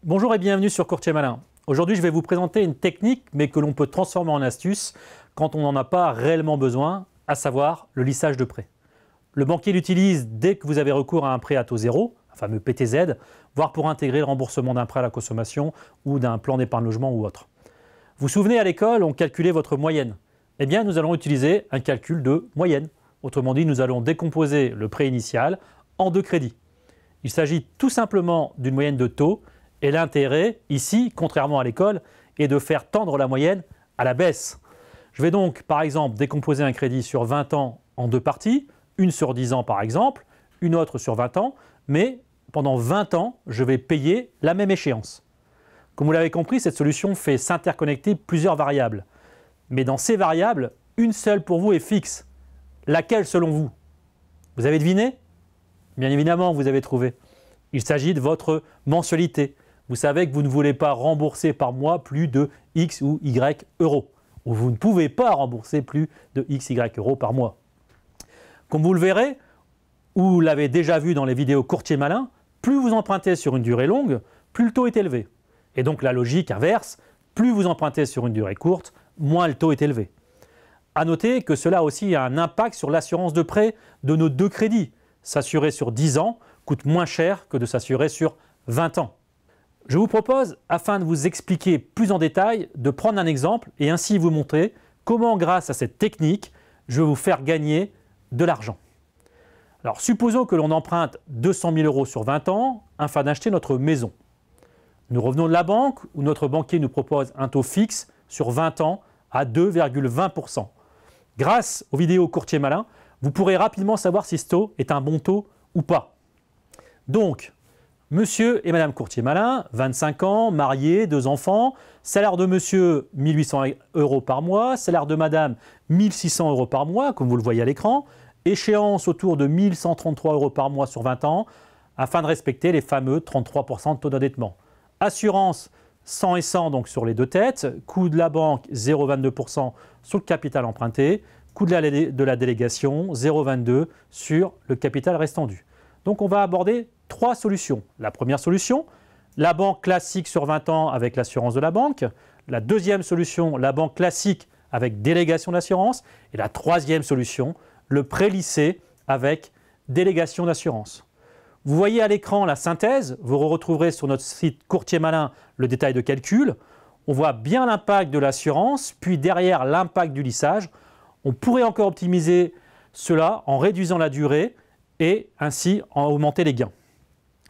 Bonjour et bienvenue sur Courtier Malin. Aujourd'hui, je vais vous présenter une technique, mais que l'on peut transformer en astuce quand on n'en a pas réellement besoin, à savoir le lissage de prêt. Le banquier l'utilise dès que vous avez recours à un prêt à taux zéro, un fameux PTZ, voire pour intégrer le remboursement d'un prêt à la consommation ou d'un plan d'épargne logement ou autre. Vous vous souvenez, à l'école, on calculait votre moyenne. Eh bien, nous allons utiliser un calcul de moyenne. Autrement dit, nous allons décomposer le prêt initial en deux crédits. Il s'agit tout simplement d'une moyenne de taux et l'intérêt, ici, contrairement à l'école, est de faire tendre la moyenne à la baisse. Je vais donc, par exemple, décomposer un crédit sur 20 ans en deux parties, une sur 10 ans par exemple, une autre sur 20 ans, mais pendant 20 ans, je vais payer la même échéance. Comme vous l'avez compris, cette solution fait s'interconnecter plusieurs variables. Mais dans ces variables, une seule pour vous est fixe. Laquelle selon vous? Vous avez deviné? Bien évidemment, vous avez trouvé. Il s'agit de votre mensualité. Vous savez que vous ne voulez pas rembourser par mois plus de X ou Y euros. Ou vous ne pouvez pas rembourser plus de X, Y euros par mois. Comme vous le verrez, ou l'avez déjà vu dans les vidéos Courtier Malin, plus vous empruntez sur une durée longue, plus le taux est élevé. Et donc la logique inverse, plus vous empruntez sur une durée courte, moins le taux est élevé. À noter que cela a aussi un impact sur l'assurance de prêt de nos deux crédits. S'assurer sur 10 ans coûte moins cher que de s'assurer sur 20 ans. Je vous propose, afin de vous expliquer plus en détail, de prendre un exemple et ainsi vous montrer comment, grâce à cette technique, je vais vous faire gagner de l'argent. Alors, supposons que l'on emprunte 200 000 € sur 20 ans afin d'acheter notre maison. Nous revenons de la banque où notre banquier nous propose un taux fixe sur 20 ans à 2,20 %. Grâce aux vidéos Courtier Malin, vous pourrez rapidement savoir si ce taux est un bon taux ou pas. Donc, monsieur et madame Courtier Malin, 25 ans, mariés, 2 enfants, salaire de monsieur 1 800 € par mois, salaire de madame 1 600 € par mois, comme vous le voyez à l'écran, échéance autour de 1 133 € par mois sur 20 ans, afin de respecter les fameux 33% de taux d'endettement. Assurance 100 et 100 donc sur les deux têtes, coût de la banque 0,22 % sur le capital emprunté, coût de la délégation 0,22 sur le capital restant dû. Donc on va aborder 3 solutions. La première solution, la banque classique sur 20 ans avec l'assurance de la banque. La deuxième solution, la banque classique avec délégation d'assurance. Et la troisième solution, le prêt lissé avec délégation d'assurance. Vous voyez à l'écran la synthèse. Vous retrouverez sur notre site Courtier Malin le détail de calcul. On voit bien l'impact de l'assurance, puis derrière l'impact du lissage. On pourrait encore optimiser cela en réduisant la durée et ainsi en augmenter les gains.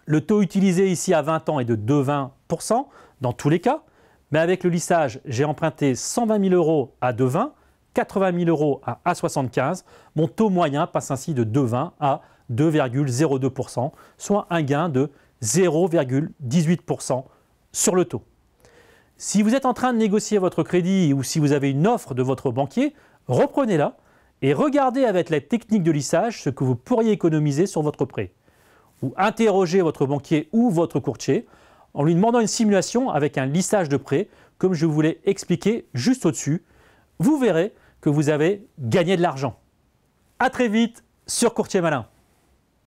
Le taux utilisé ici à 20 ans est de 2,20 % dans tous les cas, mais avec le lissage, j'ai emprunté 120 000 € à 2,20, 80 000 € à 1,75. Mon taux moyen passe ainsi de 2,20 à 2,02 %, soit un gain de 0,18 % sur le taux. Si vous êtes en train de négocier votre crédit ou si vous avez une offre de votre banquier, reprenez-la et regardez avec la technique de lissage ce que vous pourriez économiser sur votre prêt. Ou interrogez votre banquier ou votre courtier en lui demandant une simulation avec un lissage de prêt, comme je vous l'ai expliqué juste au-dessus. Vous verrez que vous avez gagné de l'argent. À très vite sur Courtier Malin.